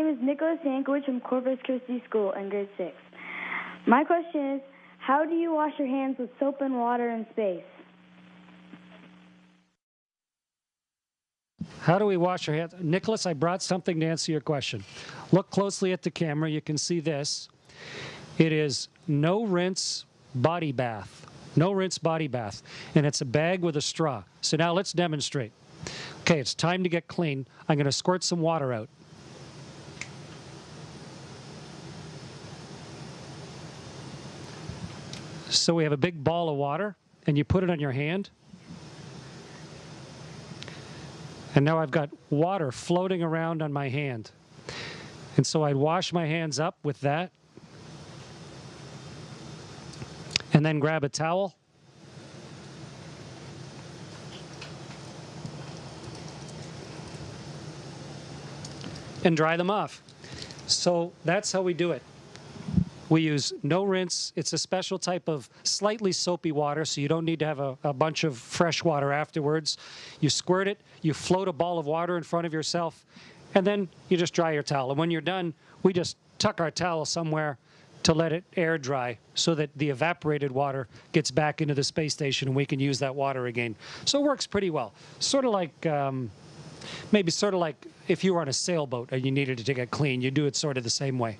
is Nicholas Yankovic from Corpus Christi School in grade 6. My question is, how do you wash your hands with soap and water in space? How do we wash our hands? Nicholas, I brought something to answer your question. Look closely at the camera. You can see this. It is no rinse body bath. No rinse body bath. And it's a bag with a straw. So now let's demonstrate. Okay, it's time to get clean. I'm going to squirt some water out. So we have a big ball of water, and you put it on your hand. And now I've got water floating around on my hand. And so I'd wash my hands up with that. And then grab a towel. And dry them off. So that's how we do it. We use no rinse. It's a special type of slightly soapy water, so you don't need to have a bunch of fresh water afterwards. You squirt it, you float a ball of water in front of yourself, and then you just dry your towel. And when you're done, we just tuck our towel somewhere to let it air dry so that the evaporated water gets back into the space station and we can use that water again. So it works pretty well. Sort of like, maybe sort of like if you were on a sailboat and you needed to get clean, you do it sort of the same way.